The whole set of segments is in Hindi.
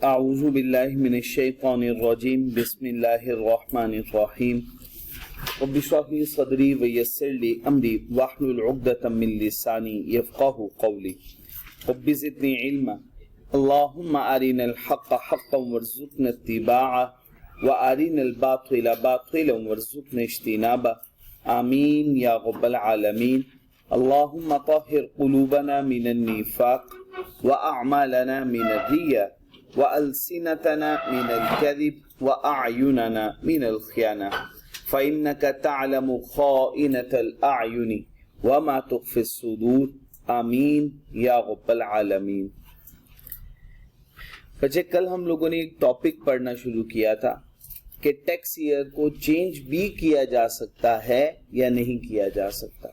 अऊज़ु बिल्लाहि मिनश शैतानिर रजीम बिस्मिल्लाहिर रहमानिर रहीम रब्बि इश्रह ली सदरी व यस्सिर ली अमरी वहलुल उक़दतम मिन लिसानी यफ़क़हू क़ौली रब्बि ज़िदनी इल्मा अल्लाहुम्मा अरिनल हक़्क़ हक़्क़न वरज़ुक़ना इत्तिबाअह व अरिनल बातिला बातिलन वरज़ुक़ना इज्तिनाबह आमीन या रब्बल आलमीन। अल्लाहुम्मा तहिर क़ुलूबना मिनन निफ़ाक़ व अअमालना मिनर रिया व अलसिनतना मिनल कज़िब व अअयुनना मिनल ख़ियाना फ़इन्नका तअलमु ख़ाइनतल अअयुनि व मा तुख़फ़िस सुदूर आमीन या रब्बल आलमीन। बच्चे, कल हम लोगों ने एक टॉपिक पढ़ना शुरू किया था कि टैक्स ईयर को चेंज भी किया जा सकता है या नहीं किया जा सकता।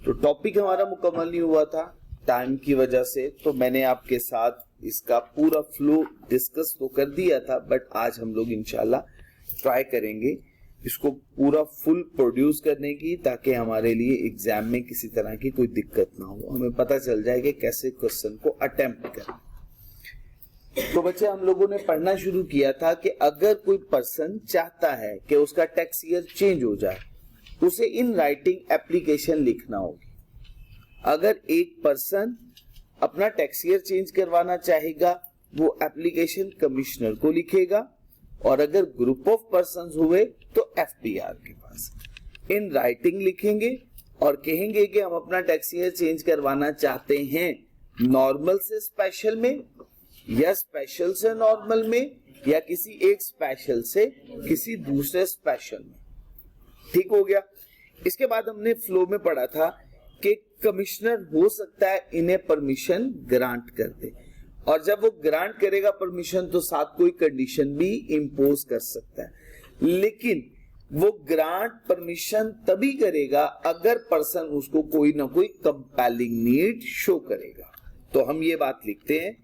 तो टॉपिक हमारा मुकम्मल नहीं हुआ था टाइम की वजह से, तो मैंने आपके साथ इसका पूरा फ्लो डिस्कस तो कर दिया था, बट आज हम लोग इंशाल्लाह ट्राई करेंगे इसको पूरा फुल प्रोड्यूस करने की, ताकि हमारे लिए एग्जाम में किसी तरह की कोई दिक्कत ना हो, हमें पता चल जाए कि कैसे क्वेश्चन को अटेम्प्ट करें। तो बच्चे, हम लोगों ने पढ़ना शुरू किया था कि अगर कोई पर्सन चाहता है कि उसका टैक्स ईयर चेंज हो जाए, उसे इन राइटिंग एप्लीकेशन लिखना होगी। अगर एक पर्सन अपना टैक्स ईयर चेंज करवाना चाहेगा, वो एप्लीकेशन कमिश्नर को लिखेगा, और अगर ग्रुप ऑफ पर्संस हुए तो एफपीआर के पास इन राइटिंग लिखेंगे और कहेंगे कि हम अपना टैक्स ईयर चेंज करवाना चाहते हैं नॉर्मल से स्पेशल में, या स्पेशल से नॉर्मल में, या किसी एक स्पेशल से किसी दूसरे स्पेशल में। ठीक हो गया। इसके बाद हमने फ्लो में पढ़ा था कि कमिश्नर हो सकता है इन्हें परमिशन ग्रांट कर दे, और जब वो ग्रांट करेगा परमिशन तो साथ कोई कंडीशन भी इंपोज कर सकता है, लेकिन वो ग्रांट परमिशन तभी करेगा अगर पर्सन उसको कोई ना कोई कंपेलिंग नीड शो करेगा। तो हम ये बात लिखते हैं,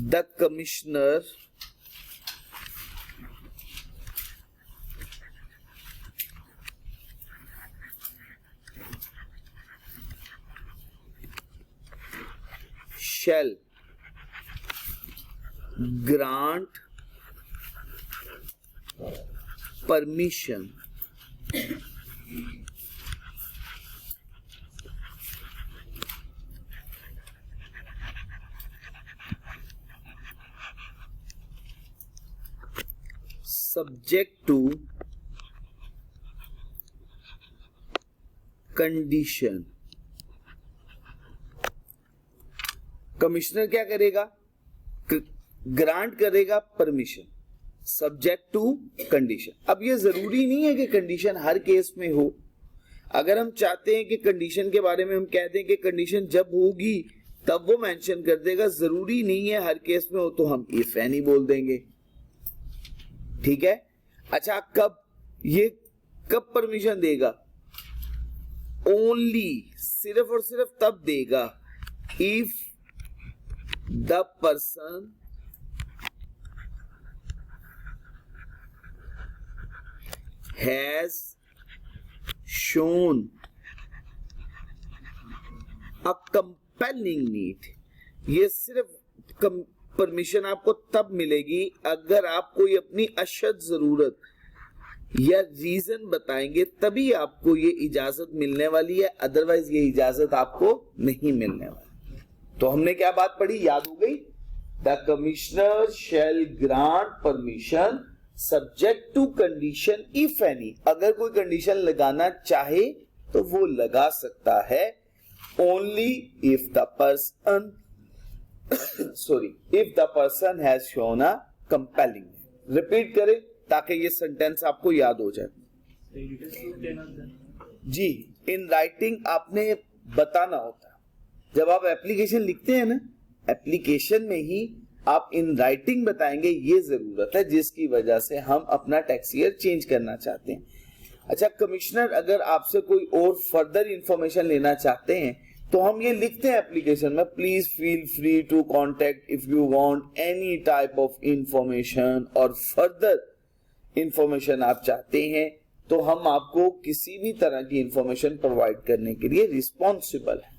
the commissioner shall grant permission subject to condition। Commissioner क्या करेगा? ग्रांट करेगा परमिशन सब्जेक्ट टू कंडीशन। अब ये जरूरी नहीं है कि कंडीशन हर केस में हो। अगर हम चाहते हैं कि कंडीशन के बारे में हम कह दें कि कंडीशन जब होगी तब वो मेंशन कर देगा, जरूरी नहीं है हर केस में हो, तो हम इफ एनी बोल देंगे। ठीक है। अच्छा, कब परमिशन देगा? ओनली, सिर्फ और सिर्फ तब देगा if the person has shown a compelling need। ये सिर्फ परमिशन आपको तब मिलेगी अगर आप कोई अपनी अशद जरूरत या रीजन बताएंगे, तभी आपको ये इजाजत मिलने वाली है, अदरवाइज ये इजाजत आपको नहीं मिलने वाली। तो हमने क्या बात पढ़ी, याद हो गई? The commissioner shall grant permission subject to condition if any. अगर कोई कंडीशन लगाना चाहे तो वो लगा सकता है, only if the person if the person has shown a compelling. Repeat करें ताकि ये सेंटेंस आपको याद हो जाए। जी, इन राइटिंग आपने बताना होता है। जब आप एप्लीकेशन लिखते हैं ना, एप्लीकेशन में ही आप इन राइटिंग बताएंगे ये जरूरत है जिसकी वजह से हम अपना टैक्स ईयर चेंज करना चाहते हैं। अच्छा, कमिश्नर अगर आपसे कोई और फर्दर इंफॉर्मेशन लेना चाहते हैं तो हम ये लिखते हैं एप्लीकेशन में, please feel free to contact if you want any type of information, और फर्दर इंफॉर्मेशन आप चाहते हैं तो हम आपको किसी भी तरह की इंफॉर्मेशन प्रोवाइड करने के लिए रिस्पॉन्सिबल है।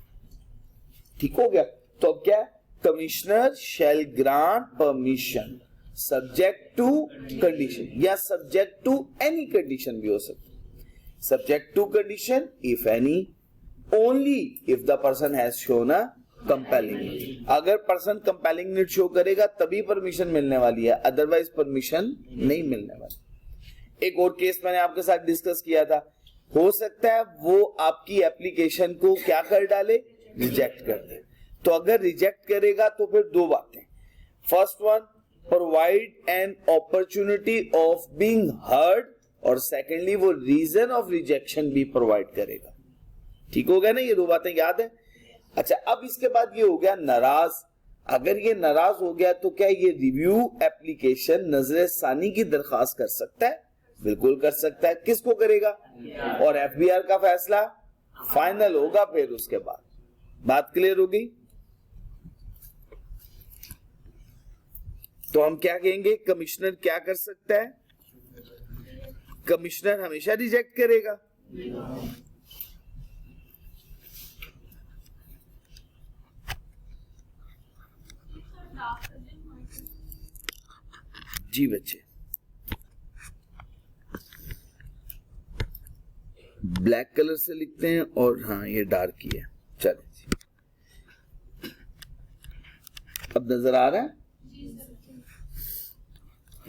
ठीक हो गया? तो अब क्या, commissioner shall grant permission subject to condition, या सब्जेक्ट टू एनी कंडीशन भी हो सकती है। Subject to condition if any, only if the person has shown a compelling need. अगर पर्सन कंपेलिंग नीड शो करेगा तभी परमिशन मिलने वाली है, अदरवाइज परमिशन नहीं मिलने वाली। एक और केस मैंने आपके साथ डिस्कस किया था, हो सकता है वो आपकी एप्लीकेशन को क्या कर डाले, रिजेक्ट कर दे। तो अगर रिजेक्ट करेगा तो फिर दो बातें, first one provide an opportunity of being heard, और सेकेंडली वो रीजन ऑफ रिजेक्शन भी प्रोवाइड करेगा। ठीक हो गया ना, ये दो बातें याद है? अच्छा, अब इसके बाद ये हो गया नाराज। अगर ये नाराज हो गया तो क्या ये रिव्यू एप्लीकेशन नजर सानी की दरखास्त कर सकता है? बिल्कुल कर सकता है। किसको करेगा? और एफबीआर का फैसला फाइनल होगा फिर उसके बाद। बात क्लियर हो गई? तो हम क्या कहेंगे, कमिश्नर क्या कर सकता है? कमिश्नर हमेशा रिजेक्ट करेगा। जी बच्चे, ब्लैक कलर से लिखते हैं और हाँ ये डार्क ही है। चलिए जी, अब नजर आ रहा है?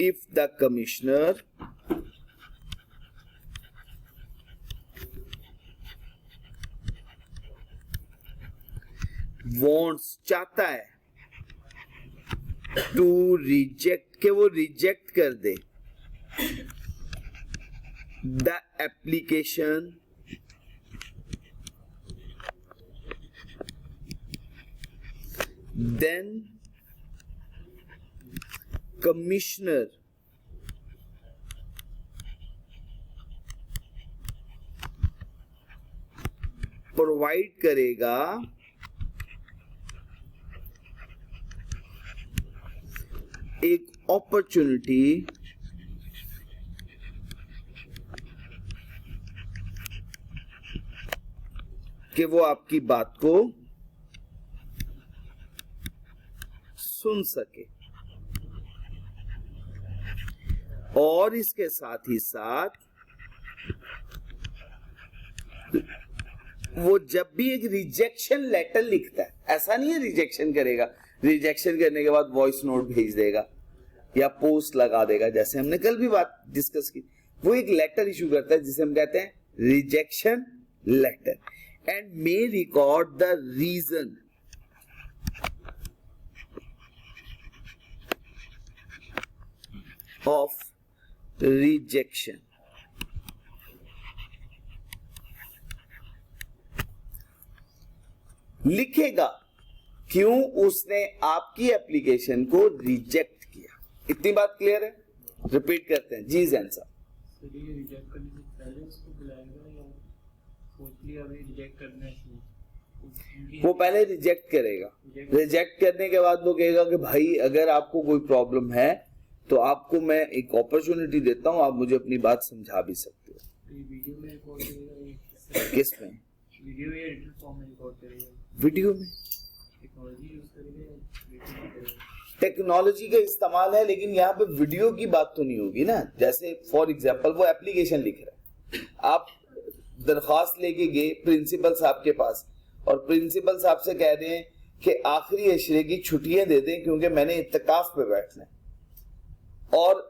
इफ द कमिश्नर वॉन्ट्स, चाहता है, टू रिजेक्ट, के वो रिजेक्ट कर दे the application then commissioner provide करेगा एक अपॉर्चुनिटी कि वो आपकी बात को सुन सके, और इसके साथ ही साथ वो जब भी एक रिजेक्शन लेटर लिखता है, ऐसा नहीं है रिजेक्शन करेगा, रिजेक्शन करने के बाद वॉइस नोट भेज देगा या पोस्ट लगा देगा, जैसे हमने कल भी बात डिस्कस की, वो एक लेटर इशू करता है जिसे हम कहते हैं rejection letter, and may record the reason of rejection. लिखेगा क्यों उसने आपकी एप्लीकेशन को रिजेक्ट किया। इतनी बात क्लियर है? रिपीट करते हैं जी जैन साहब। रिजेक्ट करने से पहले उसको बुलाएगा या सोचली अभी रिजेक्ट करना है? वो पहले रिजेक्ट करेगा, रिजेक्ट करने के बाद वो कहेगा कि भाई अगर आपको कोई प्रॉब्लम है तो आपको मैं एक अपॉर्चुनिटी देता हूं, आप मुझे अपनी बात समझा भी सकते हो। वीडियो में रिकॉर्ड करेगा? किस में? वीडियो या रिटन फॉर्म में रिकॉर्ड करेगा? वीडियो में। टेक्नोलॉजी यूज करेगा? टेक्नोलॉजी का इस्तेमाल है, लेकिन यहाँ पे वीडियो की बात तो नहीं होगी ना। जैसे फॉर एग्जांपल वो एप्लीकेशन लिख रहा है, आप दरखास्त लेके गए प्रिंसिपल साहब के पास और प्रिंसिपल साहब से कह रहे हैं कि आखिरी अशरे की छुट्टियां दे दें क्योंकि मैंने इत्तकाफ पे बैठना है और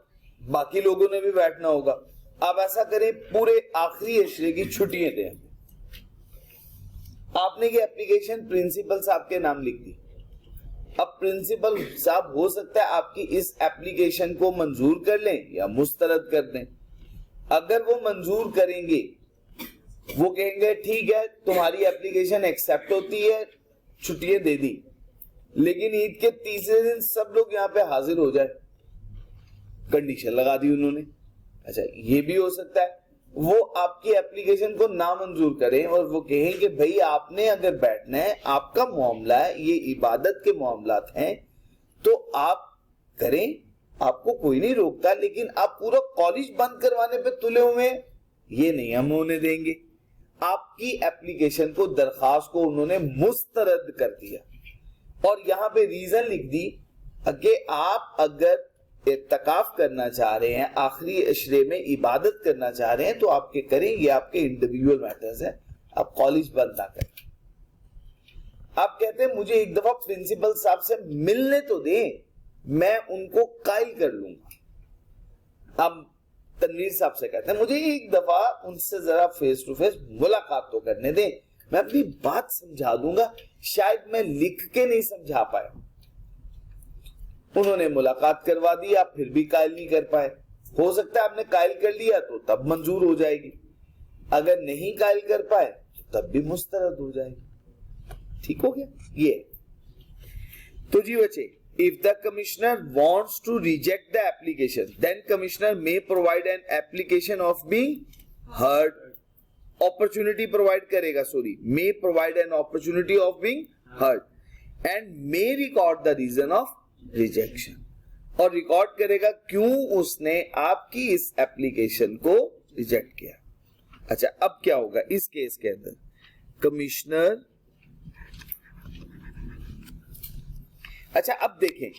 बाकी लोगों ने भी बैठना होगा। आप ऐसा करें, पूरे आखिरी अशरे की छुट्टियां दें। आपने ये एप्लीकेशन प्रिंसिपल साहब के नाम लिख दी। अब प्रिंसिपल साहब हो सकता है आपकी इस एप्लीकेशन को मंजूर कर लें या मुस्तरद कर दें। अगर वो मंजूर करेंगे, वो कहेंगे ठीक है तुम्हारी एप्लीकेशन एक्सेप्ट होती है, छुट्टियां दे दी, लेकिन ईद के तीसरे दिन सब लोग यहाँ पे हाजिर हो जाए, कंडीशन लगा दी उन्होंने। अच्छा, ये भी हो सकता है वो आपकी एप्लीकेशन को नामंजूर करें और वो कहें कि भाई आपने अगर बैठना है, आपका मामला है, ये इबादत के मामलात हैं, तो आप करें, आपको कोई नहीं रोकता, लेकिन आप पूरा कॉलेज बंद करवाने पे तुले हुए हैं ये नहीं हम होने देंगे। आपकी एप्लीकेशन को, दरखास्त को उन्होंने मुस्तरद कर दिया और यहां पे रीजन लिख दी कि आप अगर इत्तकाफ करना चाह रहे हैं, आखिरी अशरे में इबादत करना चाह रहे हैं तो आपके करें, ये आपके इंडिविजुअल मैटर्स है, आप कॉलेज बंद ना करें। आप कहते हैं मुझे एक दफा प्रिंसिपल साहब से मिलने तो दें, मैं उनको कायल कर लूंगा। अब तनवीर साहब से कहते हैं मुझे एक दफा उनसे जरा फेस टू फेस मुलाकात तो करने दें, मैं अपनी बात समझा दूंगा, शायद मैं लिख के नहीं समझा पाया। उन्होंने मुलाकात करवा दी, आप फिर भी कायल नहीं कर पाए। हो सकता है आपने कायल कर लिया तो तब मंजूर हो जाएगी, अगर नहीं कायल कर पाए तो तब भी मुस्तरद हो जाएगी। ठीक हो गया ये। तो जी बच्चे, if the commissioner wants to reject the application, then commissioner may provide an application of being heard. Opportunity provide करेगा, sorry, may provide an opportunity of being heard and may record the reason of rejection. और रिकॉर्ड करेगा क्यों उसने आपकी इस एप्लीकेशन को रिजेक्ट किया। अच्छा, अब क्या होगा इस केस के अंदर? कमिश्नर, अच्छा अब देखें,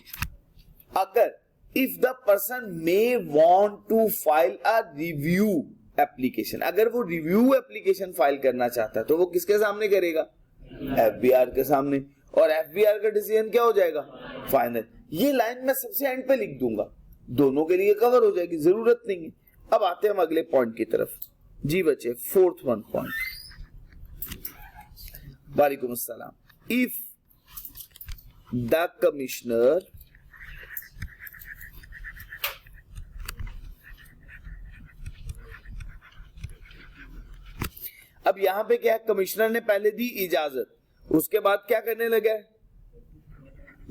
अगर if the person may want to file a review application, अगर वो रिव्यू एप्लीकेशन फाइल करना चाहता है तो वो किसके सामने करेगा? एफबीआर के सामने। और एफबीआर का डिसीजन क्या हो जाएगा? फाइनल। ये लाइन मैं सबसे एंड पे लिख दूंगा, दोनों के लिए कवर हो जाएगी, जरूरत नहीं है। अब आते हैं हम अगले पॉइंट की तरफ। जी बच्चे, फोर्थ वन पॉइंट। वालेकुम अस्सलाम। इफ द कमिश्नर अब यहां पे क्या है, कमिश्नर ने पहले दी इजाजत, उसके बाद क्या करने लगा?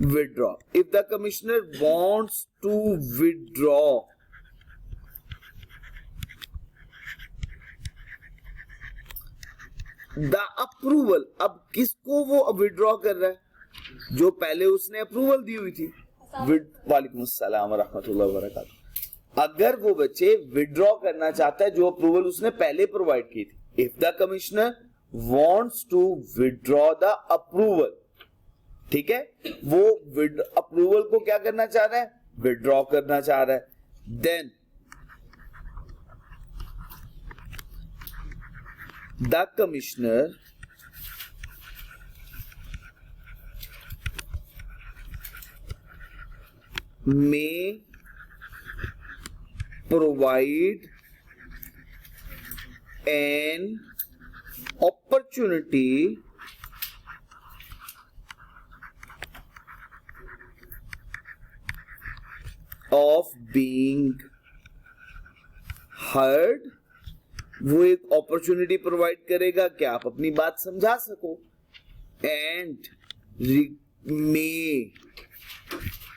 Withdraw. If the commissioner wants to withdraw, the approval, अब किसको वो विड्रॉ कर रहा है? जो पहले उसने अप्रूवल दी हुई थी। वालेकुम अस्सलाम व रहमतुल्लाहि व बरकातहू। अगर वो बच्चे विड्रॉ करना चाहता है जो अप्रूवल उसने पहले प्रोवाइड की थी, if the commissioner wants to withdraw the approval, ठीक है, वो अप्रूवल को क्या करना चाह रहा है? विड्रॉ करना चाह रहा है। Then the commissioner may provide an opportunity of being heard, वो एक अपॉर्चुनिटी प्रोवाइड करेगा कि आप अपनी बात समझा सको। And may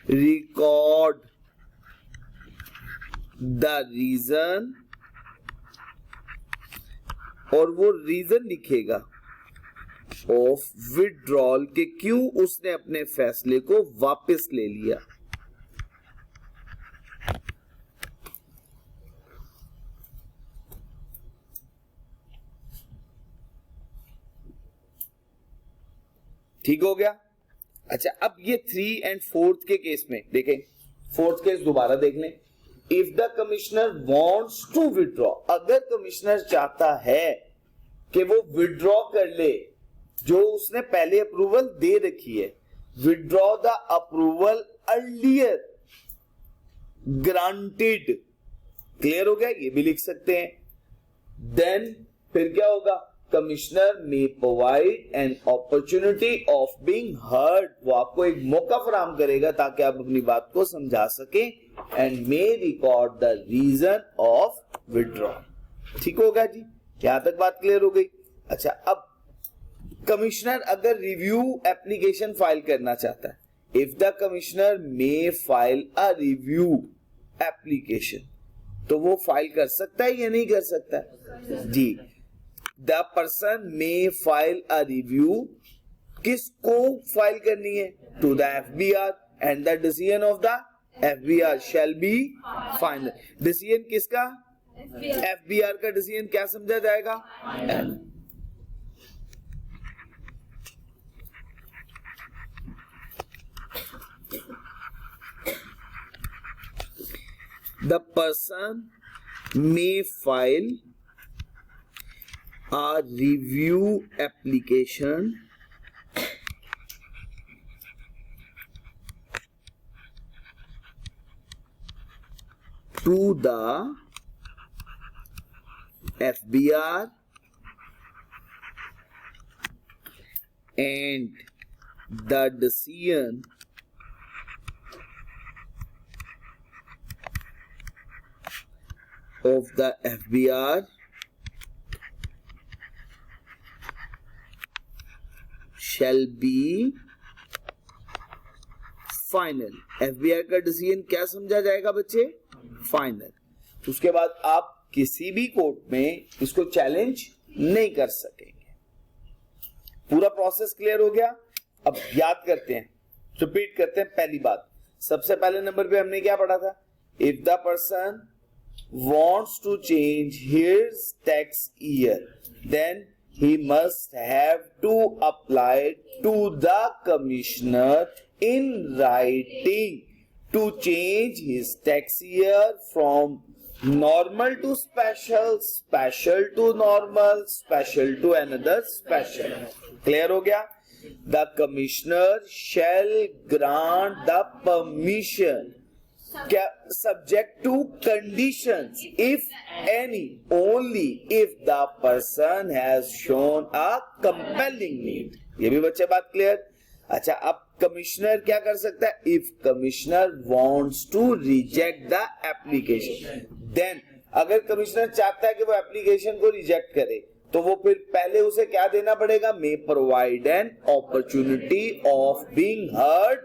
record the reason, और वो रीजन लिखेगा ऑफ विड्रॉल के क्यों उसने अपने फैसले को वापस ले लिया। ठीक हो गया। अच्छा, अब ये 3 और 4 के केस में देखें, 4th केस दोबारा देख लें। If the commissioner wants to withdraw, अगर कमिश्नर चाहता है कि वो विड्रॉ कर ले जो उसने पहले अप्रूवल दे रखी है, withdraw the approval earlier granted, clear हो गया, ये भी लिख सकते हैं। देन फिर क्या होगा? Commissioner may provide an opportunity of being heard, वो आपको एक मौका फराहम करेगा ताकि आप अपनी बात को समझा सके। And may record the reason of withdraw. ठीक होगा जी, यहां तक बात क्लियर हो गई। अच्छा, अब कमिश्नर अगर रिव्यू एप्लीकेशन फाइल करना चाहता है, if the commissioner may file a review application, तो वो फाइल कर सकता है या नहीं कर सकता है? जी, the person may file a review, किसको फाइल करनी है? To the FBR, and the decision of the FBR shall be final. Decision किसका? FBR का डिसीजन क्या समझा जाएगा? The person may file a review application to the FBR and the decision of the FBR shall be final. FBR का डिसीजन क्या समझा जाएगा बच्चे? फाइनल। तो उसके बाद आप किसी भी कोर्ट में इसको चैलेंज नहीं कर सकेंगे। पूरा प्रोसेस क्लियर हो गया? अब याद करते हैं, रिपीट करते हैं। पहली बात, सबसे पहले नंबर पे हमने क्या पढ़ा था? If the person wants to change his tax year, then he must have to apply to the commissioner in writing to change his tax year from normal to special, special to normal, special to another special. Clear हो गया? The commissioner shall grant the permission subject to conditions, if any, only if the person has shown a compelling need. ये भी बच्चे बात क्लियर? अच्छा, अब कमिश्नर क्या कर सकता है? If commissioner wants to reject the application, then अगर कमिश्नर चाहता है कि वो एप्लीकेशन को रिजेक्ट करे, तो वो फिर पहले उसे क्या देना पड़ेगा? May provide an opportunity of being heard,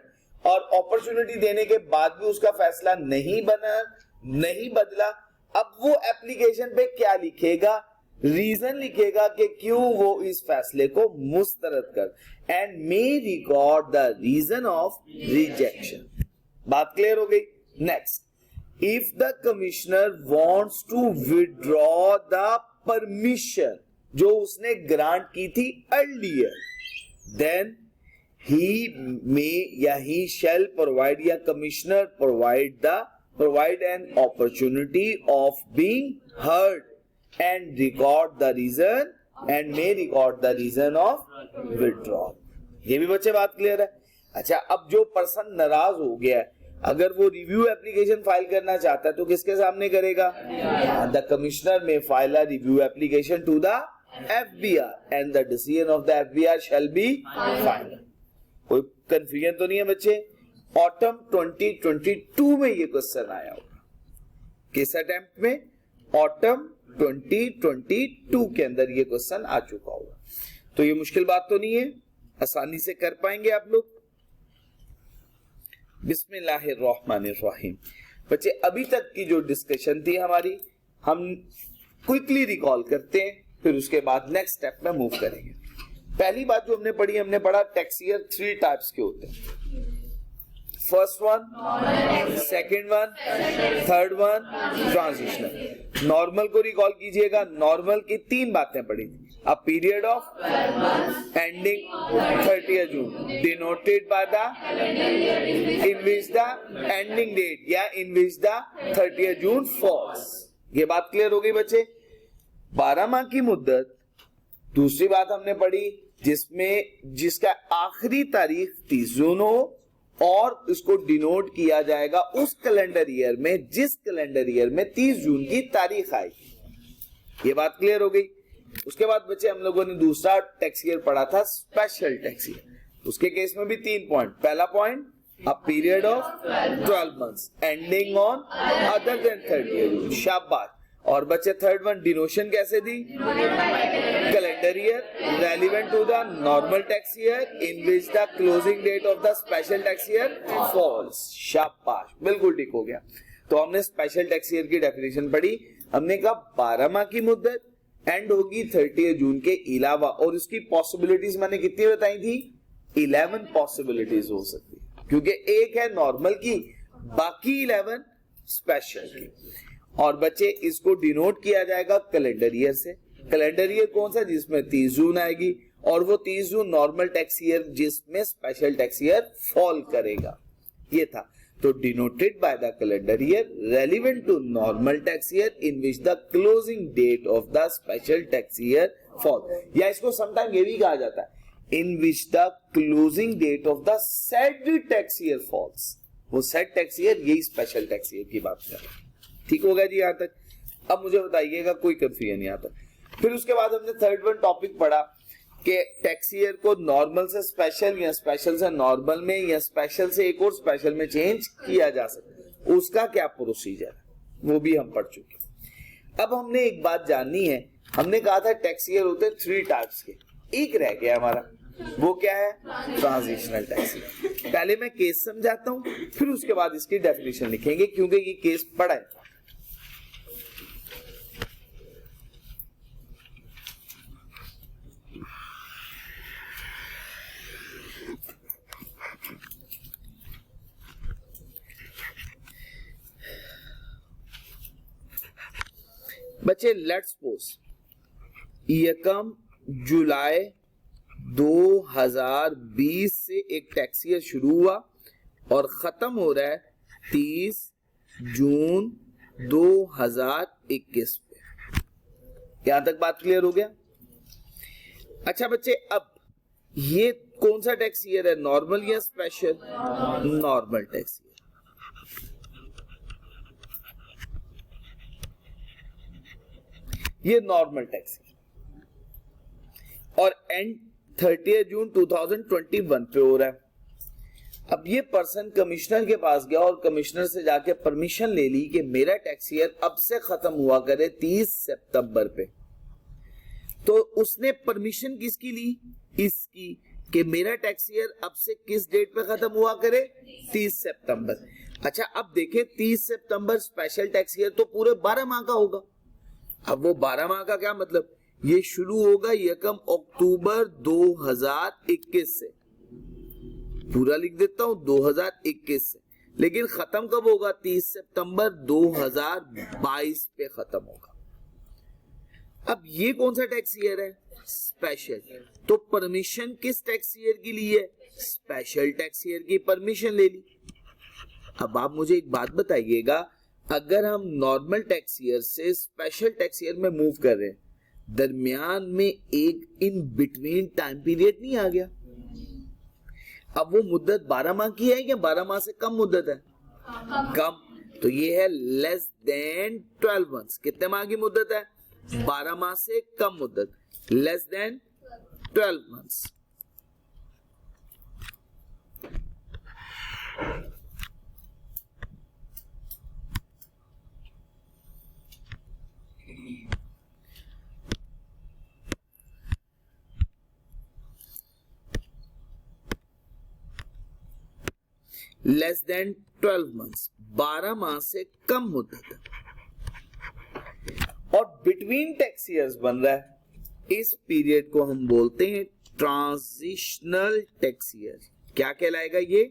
और अपॉर्चुनिटी देने के बाद भी उसका फैसला नहीं बदला, अब वो एप्लीकेशन पे क्या लिखेगा? रीजन लिखेगा कि क्यों वो इस फैसले को मुस्तरद कर, and may record the reason of rejection. बात क्लियर हो गई? Next, if the commissioner wants to withdraw the permission जो उसने ग्रांट की थी अर्लियर, देन he may या he shall provide या commissioner provide an opportunity of being heard and record the reason and may record the reason of withdrawal। ये भी बच्चे बात क्लियर है? अच्छा, अब जो पर्सन नाराज हो गया है, अगर वो रिव्यू एप्लीकेशन फाइल करना चाहता है तो किसके सामने करेगा? The commissioner may file a review application to the FBR and the decision of the FBR shall be final। कोई कंफ्यूजन तो नहीं है बच्चे? ऑटम 2022 में ये क्वेश्चन आया होगा, किस अटेम्प्ट में? ऑटम 2022 के अंदर ये क्वेश्चन आ चुका होगा। तो ये मुश्किल बात तो नहीं है, आसानी से कर पाएंगे आप लोग। बिस्मिल्लाहिर्रहमानिर्रहीम। बच्चे, अभी तक की जो डिस्कशन थी हमारी, हम क्विकली रिकॉल करते हैं, फिर उसके बाद नेक्स्ट स्टेप में मूव करेंगे। पहली बात जो हमने पढ़ी, हमने पढ़ा टैक्स ईयर 3 टाइप्स के होते हैं। First one, second one, third one, transitional. Normal को रिकॉल कीजिएगा। नॉर्मल की 3 बातें पढ़ी थी। A period of ending 30 June denoted by the in which the ending date या in which the 30 June false. ये बात क्लियर हो गई बच्चे? 12 माह की मुद्दत। दूसरी बात हमने पढ़ी जिसका आखिरी तारीख 30 जून हो, और इसको डिनोट किया जाएगा उस कैलेंडर ईयर में जिस कैलेंडर ईयर में 30 जून की तारीख आई। ये बात क्लियर हो गई? उसके बाद बच्चे हम लोगों ने दूसरा टैक्स ईयर पढ़ा था, स्पेशल टैक्स ईयर। उसके केस में भी 3 पॉइंट। पहला point, a period of 12 months ending on other than 30 June. शाबाश। और बच्चे थर्ड वन, डिनोशन कैसे दी? Calendar year relevant to the normal tax year in which the closing date of the special tax year falls. शाबाश, बिल्कुल ठीक हो गया। तो हमने स्पेशल टैक्स ईयर की डेफिनेशन पढ़ी। हमने कहा 12 माह की मुद्दत एंड होगी 30 जून के अलावा, और उसकी पॉसिबिलिटीज मैंने कितनी बताई थी? 11 पॉसिबिलिटीज हो सकती है, क्योंकि एक है नॉर्मल की, बाकी 11 स्पेशल की। और बच्चे इसको डिनोट किया जाएगा कैलेंडर ईयर से। कैलेंडर ईयर कौन सा? जिसमें 30 जून आएगी, और वो 30 जून नॉर्मल टैक्स ईयर जिसमें स्पेशल टैक्स ईयर फॉल करेगा। ये था। तो denoted by the calendar year relevant to normal tax year in which the closing date of the special tax year fall, या इसको समटाइम ये भी कहा जाता है in which the closing date of the said tax year false. वो सेड टैक्स ईयर यही स्पेशल टैक्स ईयर की बात कर रहे हैं। ठीक होगा जी यहां तक? अब मुझे बताइएगा कोई कंफ्यूजन यहाँ तक। फिर उसके बाद हमने थर्ड वन टॉपिक पढ़ा कि टैक्स ईयर को नॉर्मल से स्पेशल या स्पेशल से नॉर्मल में या स्पेशल से एक और स्पेशल में चेंज किया जा सकता है। उसका क्या प्रोसीजर है वो भी हम पढ़ चुके। अब हमने एक बात जाननी है, हमने कहा था टैक्स ईयर होते हैं 3 टाइप्स के, एक रह गया हमारा, वो क्या है? Transitional tax year. पहले मैं केस समझाता हूं, फिर उसके बाद इसकी डेफिनेशन लिखेंगे क्योंकि ये केस पढ़ा है। बच्चे लेट्स सपोज 1 जुलाई 2020 से एक टैक्स ईयर शुरू हुआ और खत्म हो रहा है 30 जून 2021 पे। यहां तक बात क्लियर हो गया? अच्छा बच्चे, अब ये कौन सा टैक्स ईयर है, नॉर्मल या स्पेशल? Normal tax year. ये नॉर्मल टैक्स और एंड 30 जून 2021 पे हो रहा है। अब ये पर्सन कमिश्नर के पास गया और कमिश्नर से जाके परमिशन ले ली कि मेरा टैक्स ईयर अब से खत्म हुआ करे 30 सितंबर पे। तो उसने परमिशन किसकी ली? इसकी, कि मेरा टैक्स ईयर अब से किस डेट पे खत्म हुआ करे? 30 सितंबर। अच्छा अब देखें 30 सितंबर स्पेशल टैक्स ईयर तो पूरे 12 माह का होगा। अब वो 12 माह का क्या मतलब? ये शुरू होगा 1 अक्टूबर 2021 से, पूरा लिख देता हूं 2021 से, लेकिन खत्म कब होगा? 30 सितंबर 2022 पे खत्म होगा। अब ये कौन सा टैक्स ईयर है? स्पेशल। तो परमिशन किस टैक्स ईयर की ली है? स्पेशल टैक्स ईयर की परमिशन ले ली। अब आप मुझे एक बात बताइएगा, अगर हम नॉर्मल टैक्स ईयर से स्पेशल टैक्स ईयर में मूव कर रहे हैं, दरमियान में एक इन बिटवीन टाइम पीरियड नहीं आ गया? अब वो मुद्दत 12 माह की है या 12 माह से कम मुद्दत है? कम। तो ये है लेस देन 12 मंथ्स। कितने माह की मुद्दत है? 12 माह से कम मुद्दत, less than 12 months. Less than 12 months, 12 माह से कम मुद्दत है। और बिटवीन टैक्स ईयर्स बन रहा है, इस पीरियड को हम बोलते हैं ट्रांजिशनल टैक्स ईयर। क्या कहलाएगा ये?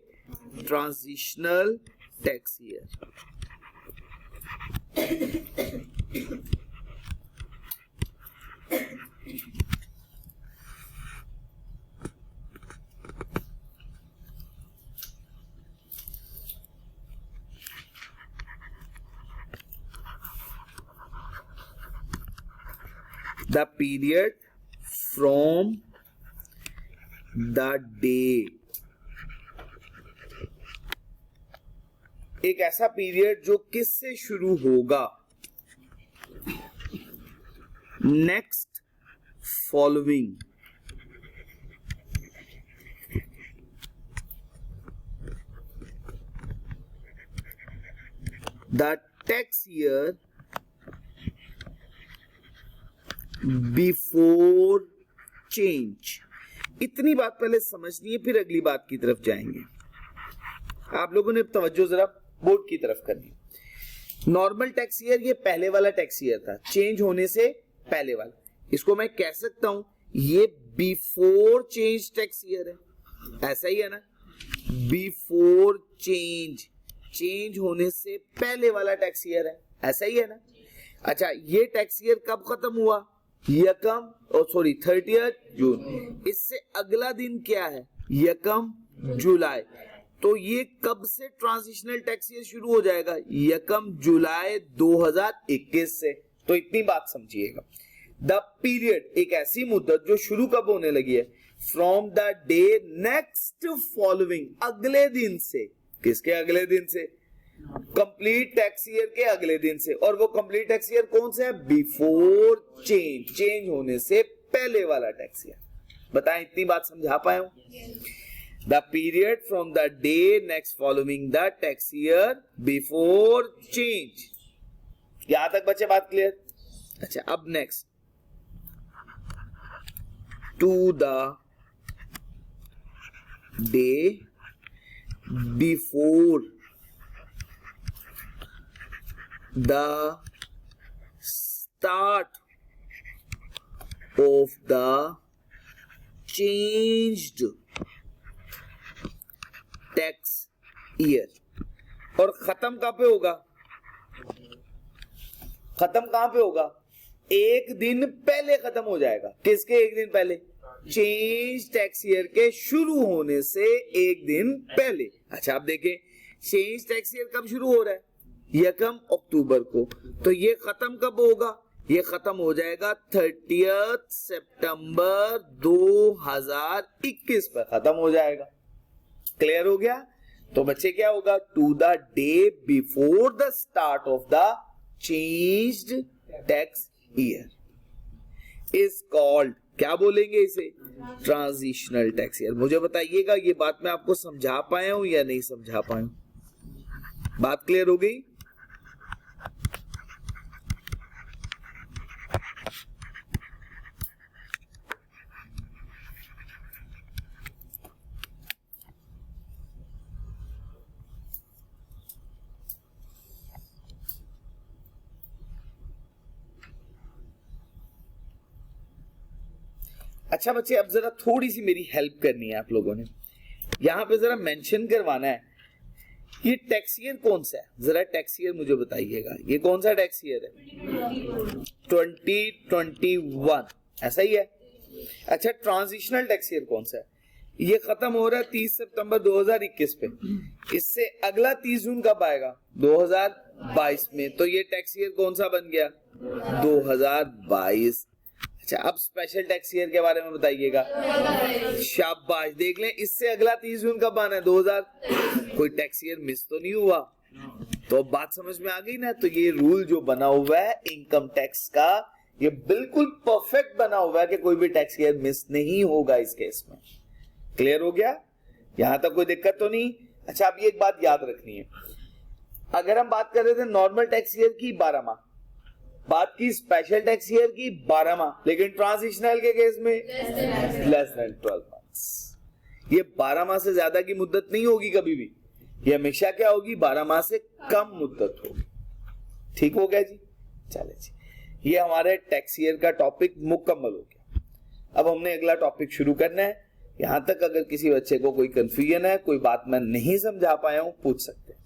Transitional tax year. The period from the day, एक ऐसा पीरियड जो किस से शुरू होगा? Next following the tax year before change. इतनी बात पहले समझनी है, फिर अगली बात की तरफ जाएंगे। आप लोगों ने तवज्जो जरा बोर्ड की तरफ करनी। नॉर्मल टैक्स ईयर ये पहले वाला टैक्स ईयर था, चेंज होने से पहले वाला। इसको मैं कह सकता हूं ये बिफोर चेंज टैक्स ईयर है, ऐसा ही है ना? बिफोर चेंज, चेंज होने से पहले वाला टैक्स ईयर है, ऐसा ही है ना। अच्छा, ये टैक्स ईयर कब खत्म हुआ? यकम 30 जून। इससे अगला दिन क्या है? यकम जुलाई। तो ये कब से ट्रांजिशनल टैक्स ईयर शुरू हो जाएगा? यकम जुलाई 2021 से। तो इतनी बात समझिएगा। द पीरियड, एक ऐसी मुद्दत जो शुरू कब होने लगी है? From the day next following, अगले दिन से। किसके अगले दिन से? कंप्लीट टैक्स ईयर के अगले दिन से। और वो कंप्लीट टैक्स ईयर कौन सा है? बिफोर चेंज, चेंज होने से पहले वाला टैक्स ईयर। बताएं, इतनी बात समझा पाए हो? The period from the day next following the tax year before change. यहां तक बच्चे बात क्लियर? अच्छा, अब next, to the day before the start of the changed tax year। और खत्म कहां पे होगा? खत्म कहां पे होगा? एक दिन पहले खत्म हो जाएगा। किसके एक दिन पहले? चेंज टैक्स ईयर के शुरू होने से एक दिन पहले। अच्छा, आप देखें, चेंज टैक्स ईयर कब शुरू हो रहा है? यकम अक्टूबर को। तो ये खत्म कब होगा? ये खत्म हो जाएगा 30 सितंबर 2021 पर खत्म हो जाएगा। क्लियर हो गया? तो बच्चे क्या होगा? To the day before the start of the changed tax year is called, क्या बोलेंगे इसे? Transitional tax year. मुझे बताइएगा, ये बात मैं आपको समझा पाया हूं या नहीं समझा पाया हूं? बात क्लियर हो गई? अच्छा बच्चे, अब जरा थोड़ी सी मेरी हेल्प करनी है आप लोगों ने। यहां पे जरा मेंशन करवाना है, ये टैक्स ईयर कौन सा है? जरा टैक्स ईयर मुझे बताइएगा, ये कौन सा टैक्स ईयर है? 2021, ऐसा ही है। अच्छा, ट्रांजिशनल टैक्स ईयर कौन सा है? ये खत्म हो रहा है 30 सितंबर 2021 पे। इससे अगला 30 जून कब आएगा? 2022 में। तो ये टैक्स ईयर कौन सा बन गया? 2022। अच्छा, अब स्पेशल टैक्स ईयर के बारे में बताइएगा। शाबाश, देख लें, इससे अगला 30 जून कब आना है? 2000। कोई टैक्स ईयर मिस तो नहीं हुआ? तो बात समझ में आ गई ना। तो ये रूल जो बना हुआ है इनकम टैक्स का, ये बिल्कुल परफेक्ट बना हुआ है कि कोई भी टैक्स ईयर मिस नहीं होगा इस केस में। क्लियर हो गया? यहां तक कोई दिक्कत तो नहीं? अच्छा, अब ये एक बात याद रखनी है, अगर हम बात कर रहे थे नॉर्मल टैक्स ईयर की 12 माह, बात की स्पेशल टैक्स ईयर की 12 माह, लेकिन ट्रांजिशनल के केस में लेस देन 12 मंथ्स। ये 12 माह से ज्यादा की मुद्दत नहीं होगी कभी भी, ये हमेशा क्या होगी? 12 माह से कम मुद्दत होगी। ठीक हो गया जी? चले जी, ये हमारे टैक्स ईयर का टॉपिक मुकम्मल हो गया। अब हमने अगला टॉपिक शुरू करना है। यहां तक अगर किसी बच्चे को कोई कंफ्यूजन है, कोई बात मैं नहीं समझा पाया हूं, पूछ सकते हैं।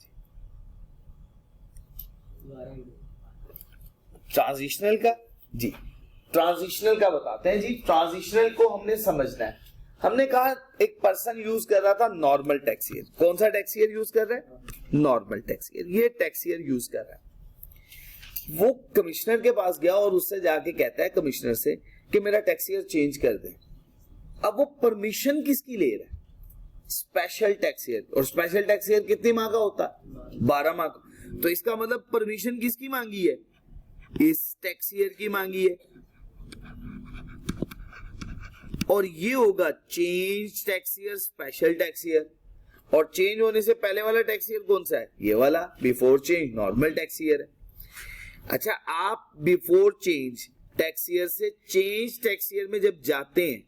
ट्रांजिशनल का जी, ट्रांजिशनल का बताते हैं जी। ट्रांजिशनल को हमने समझना है। हमने कहा एक पर्सन यूज कर रहा था नॉर्मल टैक्स ईयर। कौन सा टैक्स ईयर यूज कर रहा है? Normal tax year. ये टैक्स ईयर यूज कर रहा है। वो कमिश्नर के पास गया और उससे जाके कहता है कमिश्नर से कि मेरा टैक्स ईयर चेंज कर दे। अब वो परमिशन किसकी ले रहा है? Special tax year. और स्पेशल टैक्स ईयर कितनी माह का होता है? 12 माह का। तो इसका मतलब परमिशन किसकी मांगी है? इस टैक्स ईयर की मांगी है। और ये होगा change tax year, special tax year. और चेंज होने से पहले वाला टैक्स ईयर कौन सा है? ये वाला before change normal tax year है। अच्छा, आप बिफोर चेंज टैक्स ईयर से चेंज टैक्स ईयर में जब जाते हैं,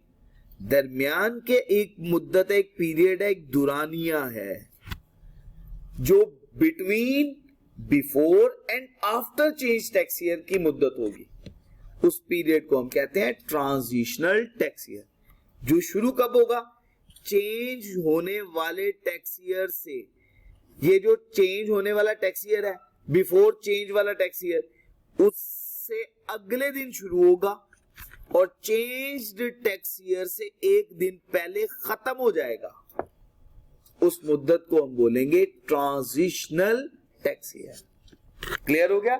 दरमियान के एक मुद्दत है, एक पीरियड है, एक दुरानिया है, जो between before and after change tax year की मुद्दत होगी। उस पीरियड को हम कहते हैं ट्रांजिशनल टैक्स ईयर। जो शुरू कब होगा? चेंज होने वाले टैक्स ईयर से। ये जो चेंज होने वाला टैक्स ईयर है, बिफोर चेंज वाला टैक्स ईयर उससे अगले दिन शुरू होगा और चेंज्ड टैक्स ईयर से एक दिन पहले खत्म हो जाएगा, उस मुद्दत को हम बोलेंगे ट्रांजिशनल टैक्स ईयर। क्लियर हो गया?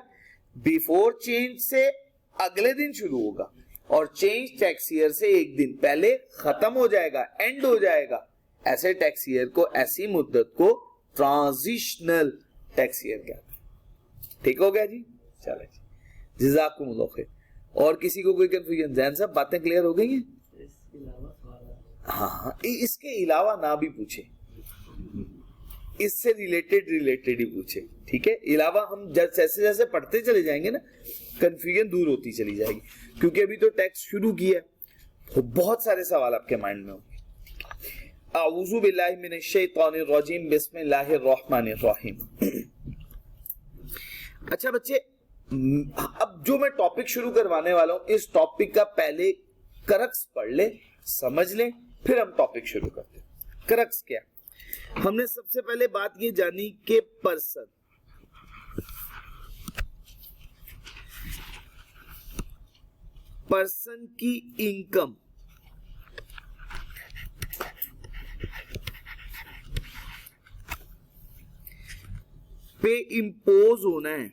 बिफोर चेंज से अगले दिन शुरू होगा और चेंज टैक्स ईयर से एक दिन पहले खत्म हो जाएगा, एंड हो जाएगा, ऐसे टैक्स ईयर को, ऐसी मुद्दत को ट्रांजिशनल टैक्स ईयर कहते हैं। ठीक हो गया जी? चलो जी, जज़ाकुमुल्लाह खैर। और किसी को कोई कंफ्यूजन? जैन साहब बातें क्लियर हो गई हैं? हाँ, इसके अलावा ना भी पूछे, इससे रिलेटेड ही पूछे, ठीक है? अलावा हम जैसे जैसे पढ़ते चले जाएंगे ना, कंफ्यूजन दूर होती चली जाएगी, क्योंकि अभी तो टैक्स शुरू किया है तो बहुत सारे सवाल आपके माइंड में होंगे। आऊज़ु बिल्लाहि मिनश शैतानिर रजीम, बिस्मिल्लाहिर रहमानिर रहीम। अच्छा बच्चे, अब जो मैं टॉपिक शुरू करवाने वाला हूं, इस टॉपिक का पहले करक्स पढ़ ले, समझ ले, फिर हम टॉपिक शुरू करते हैं। करक्स क्या? हमने सबसे पहले बात ये जानी कि पर्सन की इनकम पे इंपोज होना है।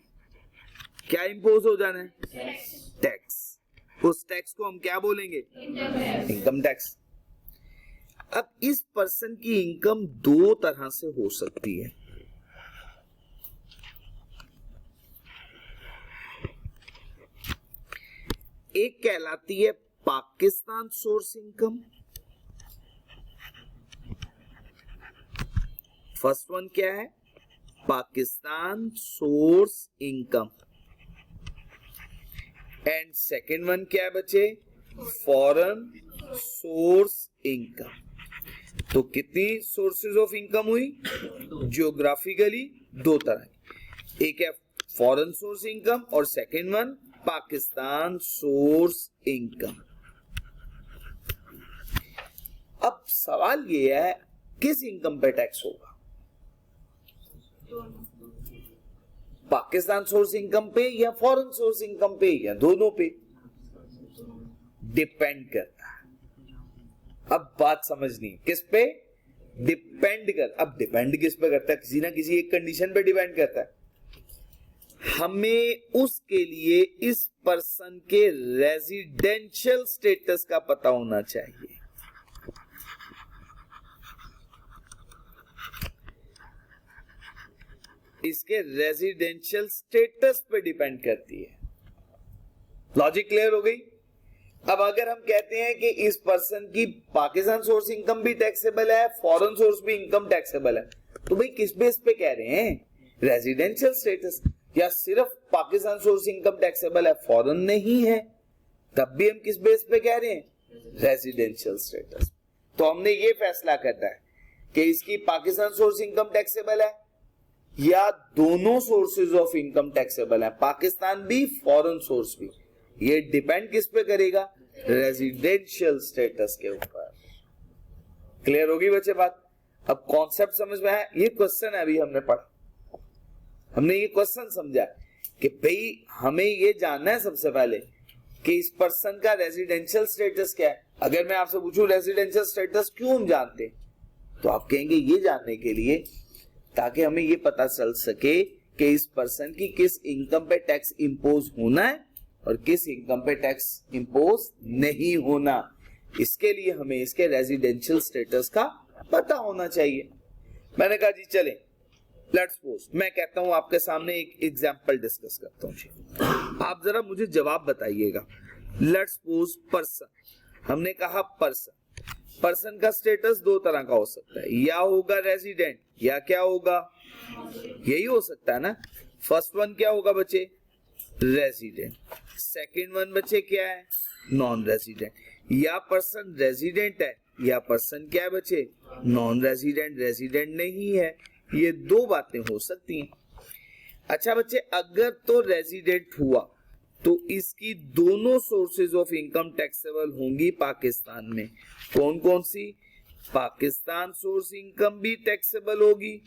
क्या इंपोज हो जाना है? टैक्स। उस टैक्स को हम क्या बोलेंगे? Income tax. अब इस पर्सन की इनकम दो तरह से हो सकती है। एक कहलाती है Pakistan source income. First one क्या है? Pakistan source income. And second one क्या है बच्चे? Foreign source income. तो कितनी सोर्सेज ऑफ इनकम हुई? जियोग्राफिकली दो तरह, एक है फॉरेन सोर्स इनकम और second one Pakistan source income. अब सवाल ये है, किस इनकम पे टैक्स होगा? पाकिस्तान सोर्स इनकम पे या फॉरेन सोर्स इनकम पे या दोनों पे? डिपेंड करता है। अब बात समझनी है, किस पे डिपेंड कर। अब डिपेंड किस पे करता है? किसी ना किसी एक कंडीशन पे डिपेंड करता है। हमें उसके लिए इस पर्सन के रेजिडेंशियल स्टेटस का पता होना चाहिए। इसके रेजिडेंशियल स्टेटस पे डिपेंड करती है। लॉजिक क्लियर हो गई? अब अगर हम कहते हैं कि इस पर्सन की पाकिस्तान सोर्स इनकम भी टैक्सेबल है, फॉरेन सोर्स भी इनकम टैक्सेबल है, तो भाई किस बेस पे कह रहे हैं? Residential status. या सिर्फ पाकिस्तान सोर्स इनकम टैक्सेबल है, फॉरेन नहीं है, तब भी हम किस बेस पे कह रहे हैं? Residential status. तो हमने ये फैसला करना है कि इसकी पाकिस्तान सोर्स इनकम टैक्सेबल है या दोनों सोर्सेज ऑफ इनकम टैक्सेबल है, पाकिस्तान भी फॉरेन सोर्स भी। ये डिपेंड किस पे करेगा? रेजिडेंशियल स्टेटस के ऊपर। क्लियर होगी बच्चे बात? अब कॉन्सेप्ट समझ में आया? ये क्वेश्चन है, अभी हमने पढ़ा, हमने ये क्वेश्चन समझा कि भाई हमें ये जानना है सबसे पहले कि इस पर्सन का रेजिडेंशियल स्टेटस क्या है। अगर मैं आपसे पूछूं रेजिडेंशियल स्टेटस क्यों हम जानते हैं, तो आप कहेंगे ये जानने के लिए ताकि हमें ये पता चल सके कि इस पर्सन की किस इनकम पे टैक्स इंपोज होना है और किस इनकम पे टैक्स इंपोज नहीं होना। इसके लिए हमें इसके रेजिडेंशियल स्टेटस का पता होना चाहिए। मैंने कहा जी चलें, लेट्स सपोज मैं कहता हूं आपके सामने एक एग्जांपल डिस्कस करता हूं जी, आप जरा मुझे जवाब बताइएगा। लेट्स सपोज पर्सन, हमने कहा पर्सन का स्टेटस दो तरह का हो सकता है, या होगा रेजिडेंट या क्या होगा? यही हो सकता है ना। फर्स्ट वन क्या होगा बच्चे? रेजिडेंट। सेकंड वन बच्चे क्या है? Non resident. या पर्सन रेजिडेंट है या पर्सन क्या है बच्चे? नॉन रेजिडेंट, रेजिडेंट नहीं है। ये दो बातें हो सकती हैं। अच्छा बच्चे, अगर तो रेजिडेंट हुआ तो इसकी दोनों सोर्सेज ऑफ इनकम टैक्सेबल होंगी पाकिस्तान में। कौन कौन सी? पाकिस्तान सोर्स इनकम भी टैक्सेबल होगी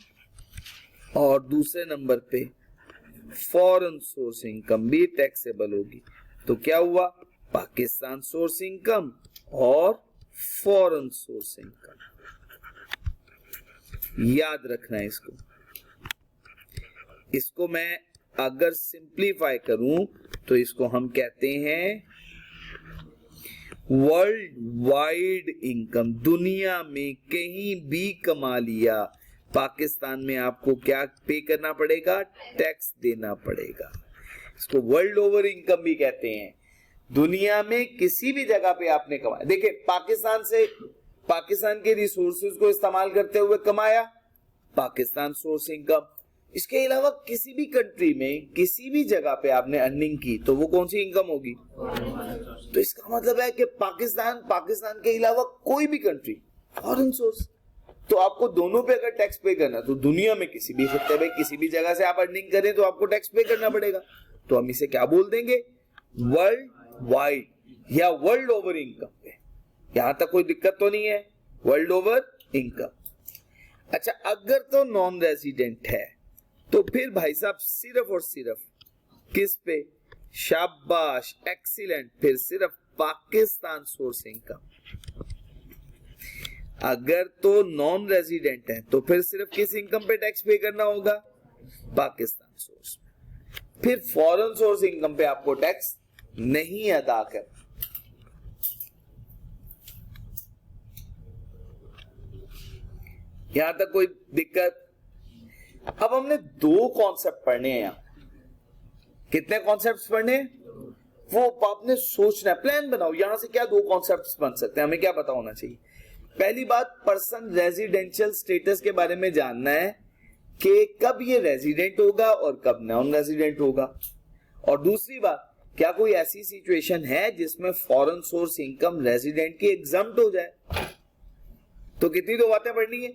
और दूसरे नंबर पे फॉरेन सोर्स इनकम भी टैक्सेबल होगी। तो क्या हुआ, पाकिस्तान सोर्स इनकम और फॉरेन सोर्स इनकम, याद रखना है इसको। इसको मैं अगर सिंप्लीफाई करूं तो इसको हम कहते हैं वर्ल्ड वाइड इनकम। दुनिया में कहीं भी कमा लिया, पाकिस्तान में आपको क्या पे करना पड़ेगा, टैक्स देना पड़ेगा। इसको वर्ल्ड ओवर इनकम भी कहते हैं। दुनिया में किसी भी जगह पे आपने कमाया, देखिए पाकिस्तान के रिसोर्सेज को इस्तेमाल करते हुए कमाया, पाकिस्तान सोर्स इनकम। इसके अलावा किसी भी कंट्री में किसी भी जगह पे आपने अर्निंग की तो वो कौन सी इनकम होगी। तो इसका मतलब है कि पाकिस्तान के अलावा कोई भी कंट्री फॉरेन सोर्स। तो आपको दोनों पे अगर टैक्स पे करना, तो दुनिया में किसी भी खत्ते में किसी भी जगह से आप अर्निंग करें तो आपको टैक्स पे करना पड़ेगा। तो हम इसे क्या बोल देंगे, वर्ल्ड वाइड या वर्ल्ड ओवर इनकम पे। यहां तक कोई दिक्कत तो नहीं है, वर्ल्ड ओवर इनकम। अच्छा, अगर तो नॉन रेजिडेंट है तो फिर भाई साहब सिर्फ और सिर्फ किस पे, शाबाश, एक्सीलेंट, फिर सिर्फ पाकिस्तान सोर्स इनकम। अगर तो नॉन रेजिडेंट है तो फिर सिर्फ किस इनकम पे टैक्स पे करना होगा, पाकिस्तान सोर्स। फिर फॉरेन सोर्स इनकम पे आपको टैक्स नहीं अदा करना। यहां तक कोई दिक्कत। अब हमने दो कॉन्सेप्ट पढ़ने हैं यहां। कितने कॉन्सेप्ट्स पढ़ने हैं, वो आपने सोचना है, प्लान बनाओ यहां से क्या दो कॉन्सेप्ट्स बन सकते हैं, हमें क्या पता होना चाहिए। पहली बात, पर्सन रेजिडेंशियल स्टेटस के बारे में जानना है कि कब ये रेजिडेंट होगा और कब नॉन रेजिडेंट होगा। और दूसरी बात, क्या कोई ऐसी सिचुएशन है जिसमें फॉरेन सोर्स इनकम रेजिडेंट की एग्जम्प्ट हो जाए। तो कितनी दो बातें पढ़नी है।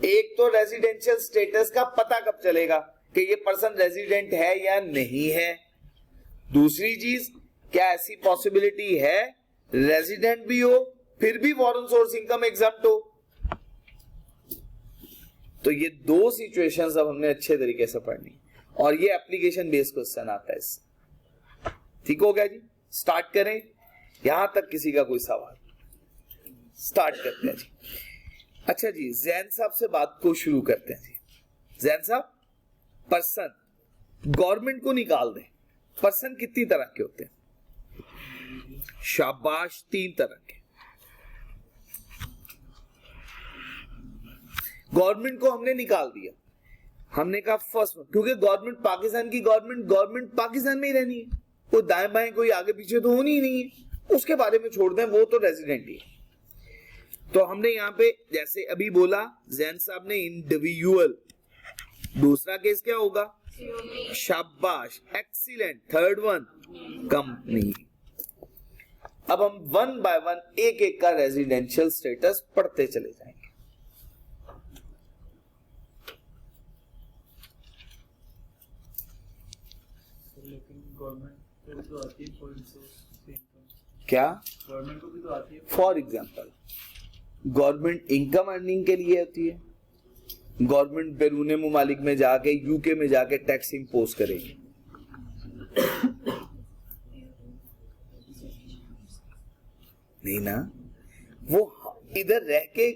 एक तो रेजिडेंशियल स्टेटस का पता कब चलेगा कि ये पर्सन रेजिडेंट है या नहीं है। दूसरी चीज, क्या ऐसी पॉसिबिलिटी है रेजिडेंट भी हो फिर भी फॉरेन सोर्स इनकम एग्जम्प्ट हो। तो ये दो सिचुएशंस अब हमने अच्छे तरीके से पढ़नी, और ये एप्लीकेशन बेस्ड क्वेश्चन आता है इससे। ठीक हो गया जी, स्टार्ट करें। यहां तक किसी का कोई सवाल, स्टार्ट करते हैं जी। अच्छा जी, जैन साहब से बात को शुरू करते हैं जी। जैन साहब, पर्सन, गवर्नमेंट को निकाल दें, पर्सन कितनी तरह के होते हैं, शाबाश, 3 तरह के। गवर्नमेंट को हमने निकाल दिया, हमने कहा फर्स्ट, क्योंकि गवर्नमेंट पाकिस्तान की गवर्नमेंट पाकिस्तान में ही रहनी है, कोई दाएं बाएं कोई आगे पीछे तो होनी ही नहीं है, उसके बारे में छोड़ दें, वो तो रेजिडेंट ही है। तो हमने यहां पे जैसे अभी बोला जैन साहब ने, इंडिविजुअल। दूसरा केस क्या होगा, शाबाश, एक्सीलेंट। Third one, company. अब हम वन बाय वन एक एक का रेजिडेंशियल स्टेटस पढ़ते चले जाएंगे। गवर्नमेंट को भी तो आती है फॉरेन सोर्स इनकम। क्या, गवर्नमेंट को भी तो आती है। For example, government income earning के लिए होती है। गवर्नमेंट बैरून मुमालिक में जाके, यूके में जाके टैक्स इंपोज करेगी। नहीं ना, वो इधर रह के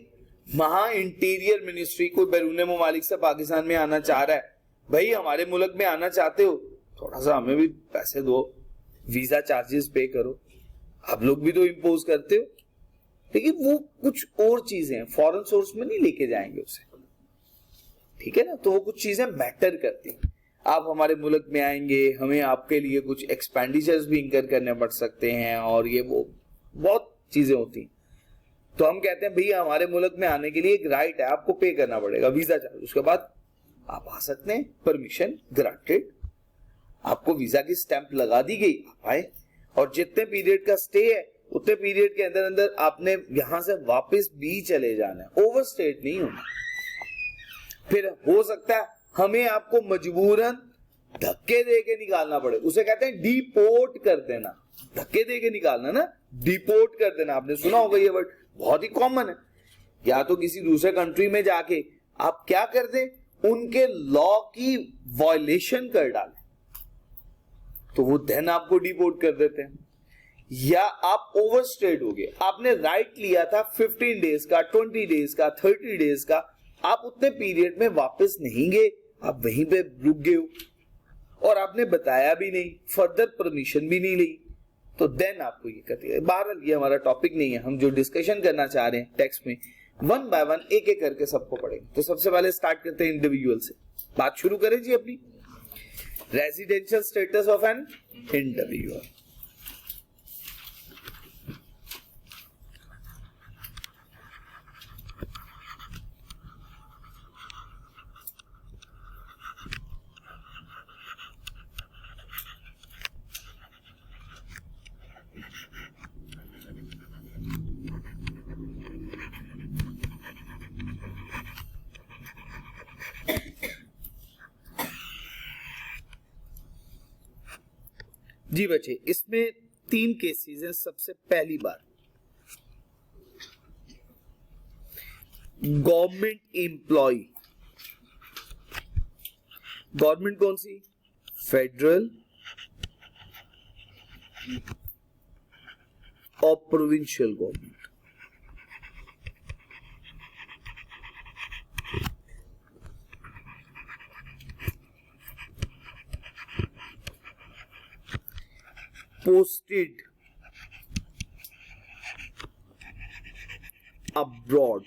महा इंटीरियर मिनिस्ट्री को बैरून मुमालिक से पाकिस्तान में आना चाह रहा है, भाई हमारे मुल्क में आना चाहते हो, थोड़ा सा हमें भी पैसे दो, वीजा चार्जेस पे करो। आप लोग भी तो इंपोज करते हो, लेकिन वो कुछ और चीजें फॉरेन सोर्स में नहीं लेके जाएंगे उसे, ठीक है ना। तो वो कुछ चीजें मैटर करती हैं। आप हमारे मुल्क में आएंगे, हमें आपके लिए कुछ एक्सपेंडिचर्स भी इंकर करने पड़ सकते हैं, और ये वो बहुत चीजें होती हैं। तो हम कहते हैं भैया हमारे मुल्क में आने के लिए एक राइट है, आपको पे करना पड़ेगा वीजा चार्ज, उसके बाद आप आ सकते हैं, परमिशन ग्रांटेड, आपको वीजा की स्टैंप लगा दी गई, आप आए, और जितने पीरियड का स्टे है उतने पीरियड के अंदर अंदर आपने यहां से वापस भी चले जाना है, ओवरस्टेट नहीं होना। फिर हो सकता है हमें आपको मजबूरन धक्के दे के निकालना पड़े, उसे कहते हैं डिपोर्ट कर देना। धक्के दे के निकालना ना, डिपोर्ट कर देना, आपने सुना होगा ये वर्ड, बहुत ही कॉमन है। या तो किसी दूसरे कंट्री में जाके आप क्या कर दें, उनके लॉ की वायलेशन कर डालें, तो वो देन आपको डिपोर्ट कर देते हैं। या आप ओवरस्टेड हो गए, आपने राइट लिया था 15 डेज का, 20 डेज का, 30 डेज का, आप उतने पीरियड में वापस नहीं गए, आप वहीं पे रुक गए हो और आपने बताया भी नहीं, फर्दर परमिशन भी नहीं ली, तो देन आपको ये कहते हैं। बहरहाल ये हमारा टॉपिक नहीं है, हम जो डिस्कशन करना चाह रहे हैं टेक्स्ट में वन बाय वन एक एक करके सबको पढ़ेंगे। तो सबसे पहले स्टार्ट करते हैं इंडिविजुअल से, बात शुरू करें जी अपनी। Residential status of an individual. जी बच्चे, इसमें 3 केसेस हैं। सबसे पहली बार गवर्नमेंट एम्प्लॉय, गवर्नमेंट कौन सी? फेडरल और provincial government. posted abroad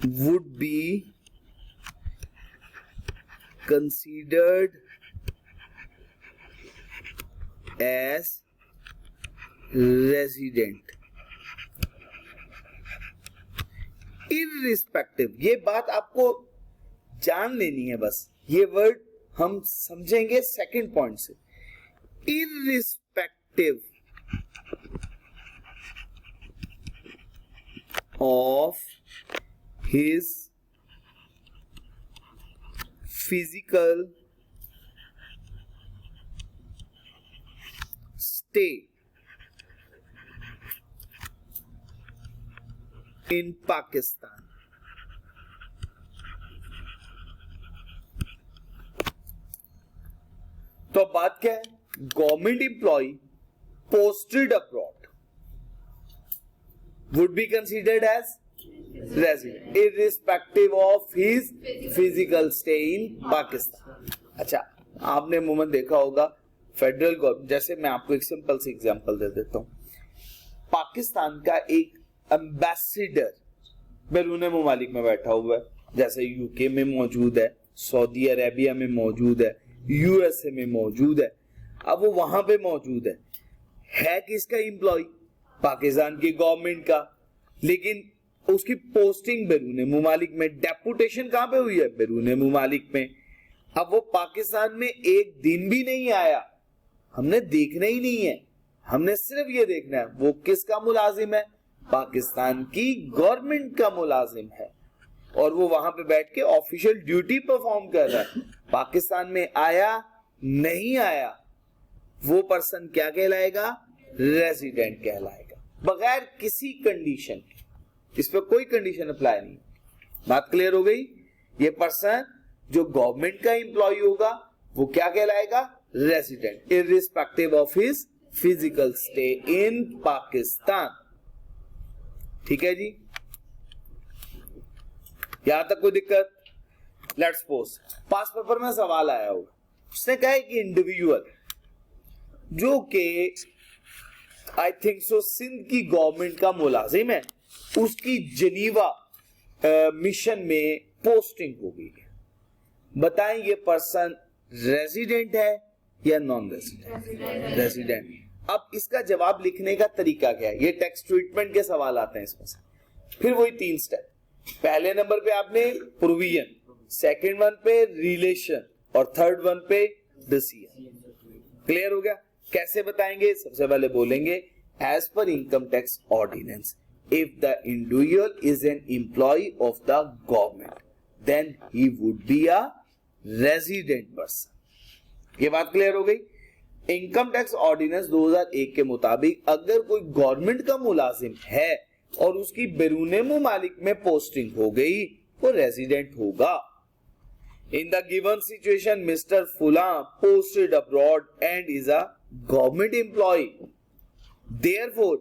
would be considered as resident irrespective। ये बात आपको जान लेनी है, बस ये वर्ड हम समझेंगे सेकंड पॉइंट से। irrespective of his physical stay in Pakistan. तो बात क्या है? Government employ posted abroad would be considered as resident irrespective of his physical stay in Pakistan. अच्छा, आपने मोमेंट देखा होगा फेडरल गवर्नमेंट, जैसे मैं आपको एक सिंपल सी एग्जांपल दे देता हूं। पाकिस्तान का एक एम्बेसडर बैरून मुमालिक में बैठा हुआ है, जैसे यूके में मौजूद है, सऊदी अरेबिया में मौजूद है, यूएसए में मौजूद है। अब वो वहां पे मौजूद है किसका एम्प्लॉय? पाकिस्तान की गवर्नमेंट का, लेकिन उसकी पोस्टिंग बैरून मुमालिक में, डेपुटेशन कहां पे हुई है? बैरून मुमालिक में। अब वो पाकिस्तान में एक दिन भी नहीं आया, हमने देखना ही नहीं है, हमने सिर्फ ये देखना है वो किसका मुलाजिम है? पाकिस्तान की गवर्नमेंट का मुलाजिम है, और वो वहां पे बैठ के ऑफिशियल ड्यूटी परफॉर्म कर रहा है। पाकिस्तान में आया नहीं आया, वो पर्सन क्या कहलाएगा? रेजिडेंट कहलाएगा, बगैर किसी कंडीशन के। इस पे कोई कंडीशन अप्लाई नहीं। बात क्लियर हो गई? ये पर्सन जो गवर्नमेंट का एम्प्लॉय होगा वो क्या कहलाएगा? Resident irrespective of his physical stay in Pakistan. ठीक है जी, यहां तक कोई दिक्कत? लेट्स सपोज पास पेपर में सवाल आया होगा, उसने कहा है कि इंडिविजुअल जो कि आई थिंक सो सिंध की गवर्नमेंट का मुलाजिम है, उसकी जेनीवा मिशन में पोस्टिंग हो गई है। बताएं ये पर्सन रेजिडेंट है या नॉन रेजिडेंट? रेजिडेंट। अब इसका जवाब लिखने का तरीका क्या है? ये टेक्स्ट ट्रीटमेंट के सवाल आते हैं इसमें से। फिर वही 3 स्टेप। पहले नंबर पे आपने प्रोविजन, सेकंड वन पे रिलेशन, और थर्ड वन पे डिसीजन। क्लियर हो गया? कैसे बताएंगे? सबसे पहले बोलेंगे as per income tax ordinance, if the individual is an employee of the government then he would be a resident person. ये बात क्लियर हो गई? इनकम टैक्स ऑर्डिनेंस 2001 के मुताबिक अगर कोई गवर्नमेंट का मुलाजिम है और उसकी बैरूने मुमालिक में पोस्टिंग हो गई, वो रेजिडेंट होगा। In the given situation mister Phula posted abroad and is a government employ, therefore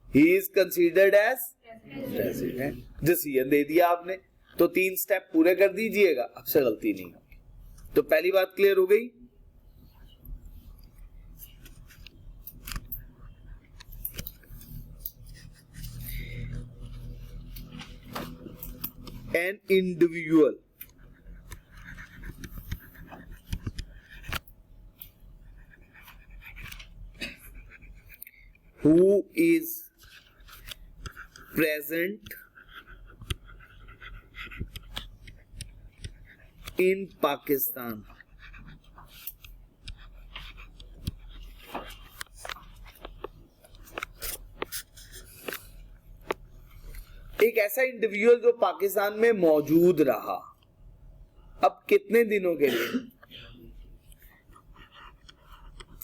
he is considered as resident. Decision दे दिया आपने, तो 3 स्टेप पूरे कर दीजिएगा, अब से गलती नहीं होगी। तो पहली बात क्लियर हो गई। An individual who is present in Pakistan एक ऐसा इंडिविजुअल जो पाकिस्तान में मौजूद रहा, अब कितने दिनों के लिए?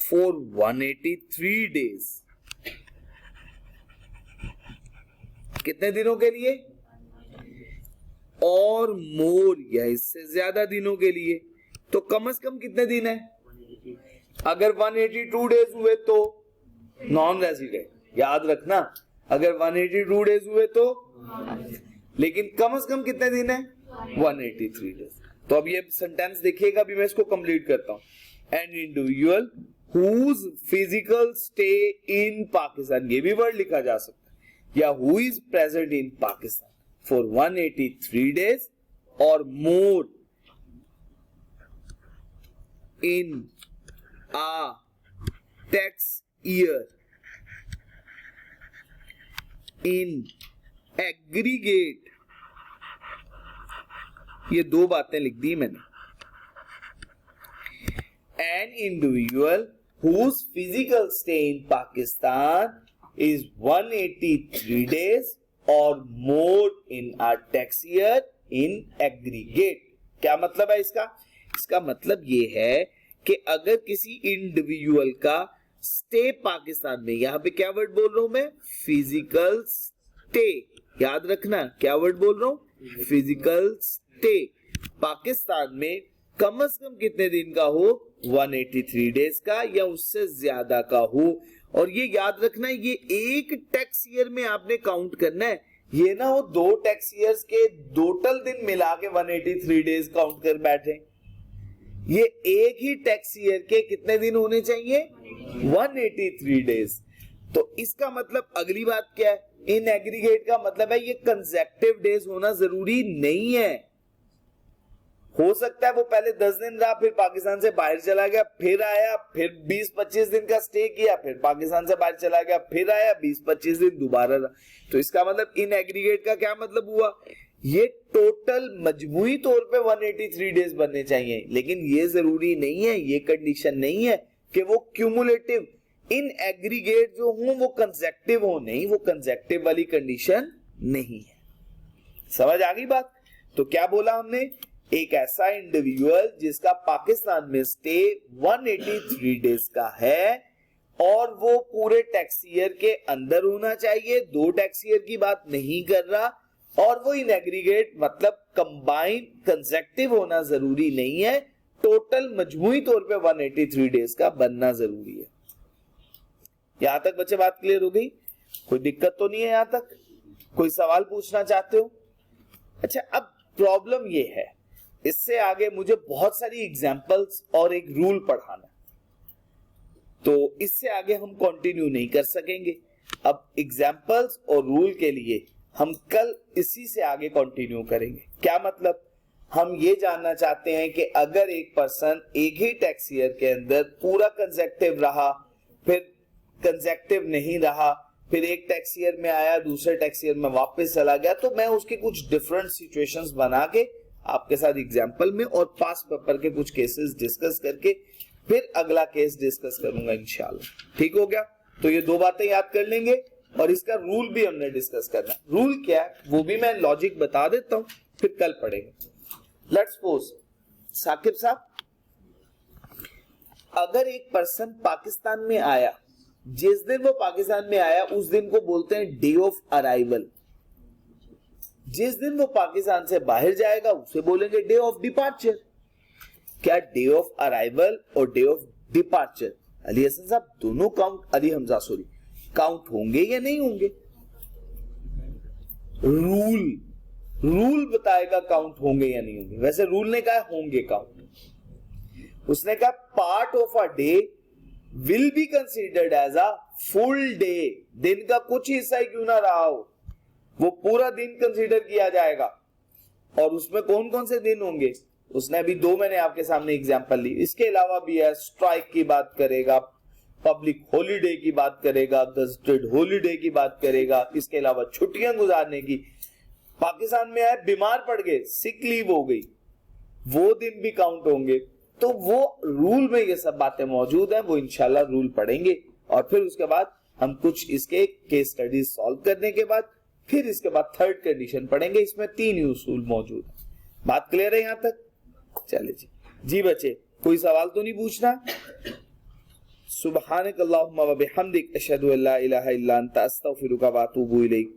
For 183 days. कितने दिनों के लिए? और मोर या इससे ज्यादा दिनों के लिए। तो कम से कम कितने दिन है? अगर 182 डेज हुए तो नॉन रेजिडेंट, याद रखना, अगर 182 डेज हुए तो, लेकिन कम से कम कितने दिन है? 183 डेज। तो अब ये सेंटेंस देखिएगा, अभी मैं इसको कंप्लीट करता हूं। An individual whose physical stay in Pakistan, ये भी वर्ड लिखा जा सकता है, या who is present in Pakistan for 183 days और more in a tax year in aggregate, ये 2 बातें लिख दी मैंने। An individual whose physical stay in Pakistan is 183 days or more in a tax year in aggregate। क्या मतलब है इसका? इसका मतलब ये है कि अगर किसी इंडिविजुअल का स्टे पाकिस्तान में, यहां पे क्या वर्ड बोल रहा हूं मैं? Physical stay. याद रखना क्या वर्ड बोल रहा हूं? Physical stay. पाकिस्तान में कम से कम कितने दिन का हो? 183 डेज का या उससे ज्यादा का हो। और ये याद रखना, ये एक टैक्स ईयर में आपने काउंट करना है, ये ना हो 2 टैक्स ईयर्स के टोटल दिन मिला के 183 डेज काउंट कर बैठे। ये एक ही टैक्स ईयर के कितने दिन होने चाहिए? 183 डेज। तो इसका मतलब अगली बात क्या है? इन एग्रीगेट का मतलब है ये कंसेक्टिव डेज होना जरूरी नहीं है। हो सकता है वो पहले 10 दिन रहा, फिर पाकिस्तान से बाहर चला गया, फिर आया, फिर 20-25 दिन का स्टे किया, फिर पाकिस्तान से बाहर चला गया, फिर आया, 20-25 दिन दोबारा रहा। तो इसका मतलब इन एग्रीगेट का क्या मतलब हुआ? ये टोटल मजमूई तौर पे 183 डेज बनने चाहिए, लेकिन ये जरूरी नहीं है, ये कंडीशन नहीं है कि वो क्यूमुलेटिव इन एग्रीगेट जो हो वो कंसेक्टिव हो। नहीं, वो कंसेक्टिव वाली कंडीशन नहीं है। समझ आ गई बात? तो क्या बोला हमने? एक ऐसा इंडिविजुअल जिसका पाकिस्तान में स्टे 183 डेज का है और वो पूरे टैक्स ईयर के अंदर होना चाहिए, 2 टैक्स ईयर की बात नहीं कर रहा, और वो इन एग्रीगेट मतलब कंबाइन कंसेक्टिव होना जरूरी नहीं है, टोटल मजमूई तौर पे 183 डेज का बनना जरूरी है। यहां तक बच्चे बात क्लियर हो गई? कोई दिक्कत तो नहीं है यहां तक? कोई सवाल पूछना चाहते हो? अच्छा, अब प्रॉब्लम ये है, इससे आगे मुझे बहुत सारी एग्जांपल्स और एक रूल पढ़ाना, तो इससे आगे हम कंटिन्यू नहीं कर सकेंगे। अब एग्जांपल्स और रूल के लिए हम कल इसी से आगे कंटिन्यू करेंगे। क्या मतलब? हम ये जानना चाहते हैं कि अगर एक पर्सन एक ही टैक्स ईयर के अंदर पूरा कंसेक्टिव रहा, फिर कंसेक्टिव नहीं रहा, फिर एक टैक्स ईयर में आया, दूसरे टैक्स ईयर में वापस चला गया, तो मैं उसके कुछ डिफरेंट सिचुएशंस बना के आपके साथ एग्जांपल में और पास पेपर के कुछ केसेस डिस्कस करके फिर अगला केस डिस्कस करूंगा इंशाल्लाह। ठीक हो गया? तो ये 2 बातें याद कर लेंगे और इसका रूल भी हमने डिस्कस करना। रूल क्या है वो भी मैं लॉजिक बता देता हूं, फिर कल पढ़ेंगे। लेट्स सपोज साकिब साहब, अगर एक पर्सन पाकिस्तान में आया जिस दिन वो पाकिस्तान में आया उस दिन को बोलते हैं डे ऑफ अराइवल। जिस दिन वो पाकिस्तान से बाहर जाएगा उसे बोलेंगे डे ऑफ डिपार्चर। क्या डे ऑफ अराइवल और day of departure Ali Hasan साहब दोनों count, Ali Hamza sorry, count होंगे या नहीं होंगे? रूल बताएगा काउंट होंगे या नहीं होंगे। वैसे रूल ने कहा होंगे काउंट। उसने कहा part of a day will be considered as a full day. दिन का कुछ हिस्सा ही क्यों ना रहा हो, वो पूरा दिन कंसीडर किया जाएगा। और उसमें कौन कौन से दिन होंगे? उसने अभी दो मैंने आपके सामने एग्जांपल ली, इसके अलावा भी है, स्ट्राइक की बात करेगा, पब्लिक हॉलीडे की बात करेगा, गजेटेड हॉलीडे की बात करेगा, इसके अलावा छुट्टियां गुजारने की। पाकिस्तान में आए, बीमार पड़ गए, सिक लीव हो गई, वो दिन भी काउंट होंगे। तो वो रूल में ये सब बातें मौजूद हैं, वो इंशाल्लाह रूल पढ़ेंगे और फिर उसके बाद हम कुछ इसके केस स्टडीज सॉल्व करने के बाद फिर इसके बाद थर्ड कंडीशन पढ़ेंगे। इसमें 3 उसूल मौजूद है। बात क्लियर है यहां तक? चले जी बच्चे, कोई सवाल तो नहीं पूछना? सुब्हानक अल्लाहुम्मा व बिहम्दिक अशहदु अल्ला इलाहा इल्ला अंता अस्तगफिरुका व अतूबु इलैक।